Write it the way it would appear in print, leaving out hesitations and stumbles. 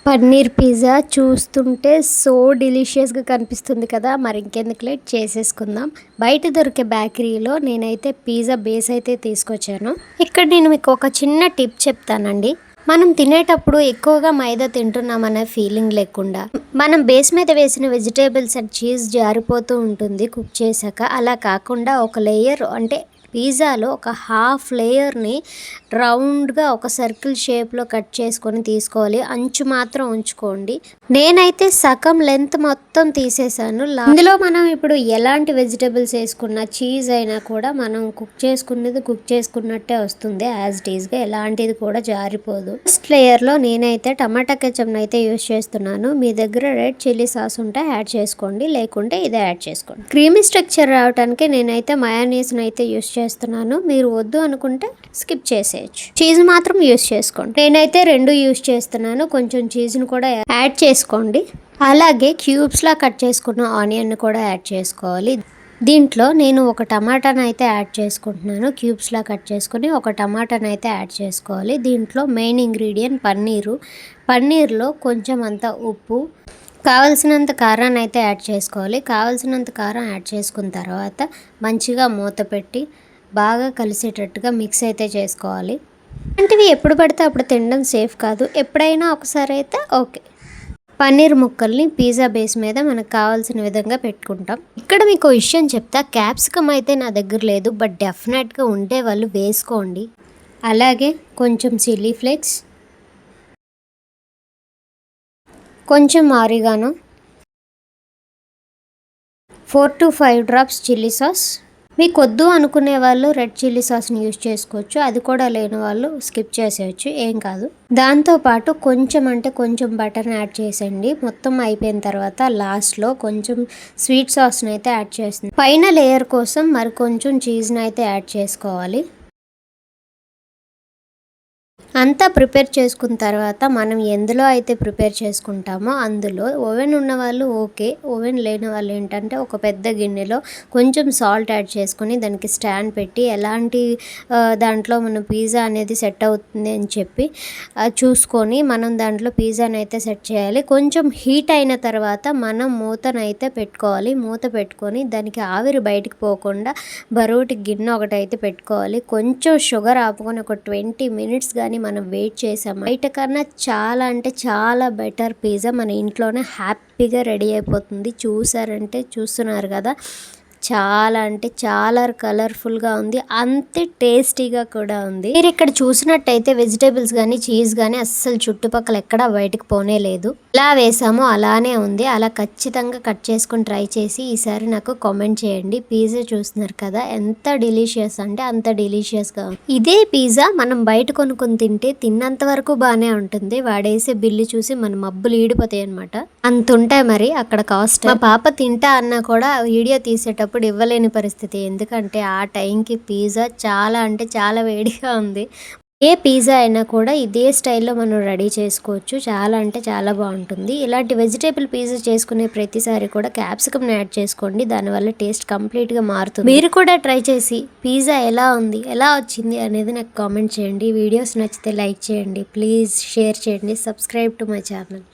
Paneer pizza చూస్తుంటే so డెలిషియస్గా కనిపిస్తుంది కదా. మరి ఇంకెందుకు లేట్ చేసేసుకుందాం. బయట దొరికే బేకరీలో నేనైతే పిజ్జా బేస్ అయితే తీసుకొచ్చాను. ఇక్కడ నేను మీకు ఒక చిన్న టిప్ చెప్తానండి. మనం తినేటప్పుడు ఎక్కువగా మైదా తింటున్నామనే ఫీలింగ్ లేకుండా మనం బేస్ మీద వేసిన వెజిటేబుల్స్ అండ్ చీజ్ జారిపోతూ ఉంటుంది కుక్ చేశాక. అలా కాకుండా ఒక లేయర్ అంటే పిజ్జాలో ఒక హాఫ్ లేయర్ని రౌండ్గా ఒక సర్కిల్ షేప్లో కట్ చేసుకొని తీసుకోవాలి. అంచు మాత్రం ఉంచుకోండి. నేనైతే సగం లెంత్ మొత్తం తీసేసాను. ఇందులో మనం ఇప్పుడు ఎలాంటి వెజిటేబుల్స్ వేసుకున్నా చీజ్ అయినా కూడా మనం కుక్ చేసుకున్నట్టే వస్తుంది. యాజ్ ఇట్ ఈస్గా ఎలాంటిది కూడా జారిపోదు. ఫస్ట్ లేయర్లో నేనైతే టమాటా కెచప్ని అయితే యూస్ చేస్తున్నాను. మీ దగ్గర రెడ్ చిల్లీ సాస్ ఉంటే యాడ్ చేసుకోండి, లేకుంటే ఇదే యాడ్ చేసుకోండి. క్రీమీ స్ట్రక్చర్ రావడానికి నేనైతే మయోనీస్ని అయితే యూస్ చేస్తున్నాను. మీరు వద్దు అనుకుంటే స్కిప్ చేసేయచ్చు. చీజ్ మాత్రం యూస్ చేసుకోండి. నేనైతే రెండు యూస్ చేస్తున్నాను. కొంచెం చీజ్ని కూడా యాడ్ చేసుకోండి. అలాగే క్యూబ్స్లా కట్ చేసుకున్న ఆనియన్ కూడా యాడ్ చేసుకోవాలి. దీంట్లో నేను ఒక టమాటాను అయితే యాడ్ చేసుకుంటున్నాను. క్యూబ్స్లా కట్ చేసుకుని ఒక టమాటాను అయితే యాడ్ చేసుకోవాలి. దీంట్లో మెయిన్ ఇంగ్రీడియంట్ పన్నీర్లో కొంచెం అంత ఉప్పు, కావలసినంత కారాన్ని అయితే యాడ్ చేసుకోవాలి. కావలసినంత కారం యాడ్ చేసుకున్న తర్వాత మంచిగా మూత పెట్టి బాగా కలిసేటట్టుగా మిక్స్ అయితే చేసుకోవాలి. ఇలాంటివి ఎప్పుడు పడితే అప్పుడు తినడం సేఫ్ కాదు. ఎప్పుడైనా ఒకసారి అయితే ఓకే. పన్నీర్ ముక్కల్ని పిజ్జా బేస్ మీద మనకు కావాల్సిన విధంగా పెట్టుకుంటాం. ఇక్కడ మీకు విషయం చెప్తా, క్యాప్సికమ్ అయితే నా దగ్గర లేదు, బట్ డెఫినెట్గా ఉంటే వాళ్ళు వేసుకోండి. అలాగే కొంచెం చిల్లీ ఫ్లేక్స్, కొంచెం oregano, 4 to 5 drops chilli sauce. మీకు వద్దు అనుకునే వాళ్ళు రెడ్ చిల్లీ సాస్ని యూజ్ చేసుకోవచ్చు. అది కూడా లేని వాళ్ళు స్కిప్ చేసేయచ్చు, ఏం కాదు. దాంతోపాటు కొంచెం బటర్ని యాడ్ చేసేయండి. మొత్తం అయిపోయిన తర్వాత లాస్ట్లో కొంచెం స్వీట్ సాస్ని అయితే యాడ్ చేస్తుంది. పైన లేయర్ కోసం మరి కొంచెం చీజ్ని అయితే యాడ్ చేసుకోవాలి. అంతా ప్రిపేర్ చేసుకున్న తర్వాత మనం ఎందులో అయితే ప్రిపేర్ చేసుకుంటామో అందులో ఓవెన్ ఉన్న వాళ్ళు ఓకే, ఓవెన్ లేని వాళ్ళు ఏంటంటే ఒక పెద్ద గిన్నెలో కొంచెం సాల్ట్ యాడ్ చేసుకొని దానికి స్టాండ్ పెట్టి ఎలాంటి దాంట్లో మన పిజ్జా అనేది సెట్ అవుతుంది అని చెప్పి చూసుకొని మనం దాంట్లో పిజ్జాని అయితే సెట్ చేయాలి. కొంచెం హీట్ అయిన తర్వాత మనం మూతనైతే పెట్టుకోవాలి. మూత పెట్టుకొని దానికి ఆవిరి బయటికి పోకుండా బరువుటి గిన్నె ఒకటైతే పెట్టుకోవాలి. కొంచెం షుగర్ ఆపుకొని ఒక 20 minutes కానీ మనం వెయిట్ చేసాం. బయట కన్నా చాలా అంటే చాలా బెటర్ పిజ్జా మన ఇంట్లోనే హ్యాపీగా రెడీ అయిపోతుంది. చూస్తున్నారు కదా, చాలా అంటే చాలా కలర్ఫుల్గా ఉంది, అంతే టేస్టీగా కూడా ఉంది. మీరు ఇక్కడ చూసినట్టయితే వెజిటేబుల్స్ కానీ చీజ్ కానీ అస్సలు చుట్టుపక్కల ఎక్కడా బయటకు పోనే లేదు. ఎలా వేసామో అలానే ఉంది. అలా ఖచ్చితంగా కట్ చేసుకొని ట్రై చేసి ఈసారి నాకు కామెంట్ చేయండి. పిజ్జా చూస్తున్నారు కదా, ఎంత డెలిషియస్ అంటే అంత డెలిషియస్గా ఉంది. ఇదే పిజ్జా మనం బయట కొనుక్కొని తింటే తిన్నంత వరకు బాగానే ఉంటుంది. వాడేసే బిల్లు చూసి మన మబ్బులు ఈడిపోతాయి అనమాట. అంత ఉంటాయి మరి అక్కడ కాస్ట్. మా పాప తింటా అన్నా కూడా వీడియో తీసేటప్పుడు ఇవ్వలేని పరిస్థితి. ఎందుకంటే ఆ టైంకి పిజ్జా చాలా అంటే చాలా వేడిగా ఉంది. ఏ పిజ్జా అయినా కూడా ఇదే స్టైల్లో మనం రెడీ చేసుకోవచ్చు. చాలా అంటే చాలా బాగుంటుంది. ఇలాంటి వెజిటేబుల్ పిజ్జా చేసుకునే ప్రతిసారి కూడా క్యాప్సికమ్ యాడ్ చేసుకోండి. దానివల్ల టేస్ట్ కంప్లీట్గా మారుతుంది. మీరు కూడా ట్రై చేసి పిజ్జా ఎలా ఉంది, ఎలా వచ్చింది అనేది నాకు కామెంట్ చేయండి. వీడియోస్ నచ్చితే లైక్ చేయండి, ప్లీజ్ షేర్ చేయండి, సబ్స్క్రైబ్ టు మై ఛానల్.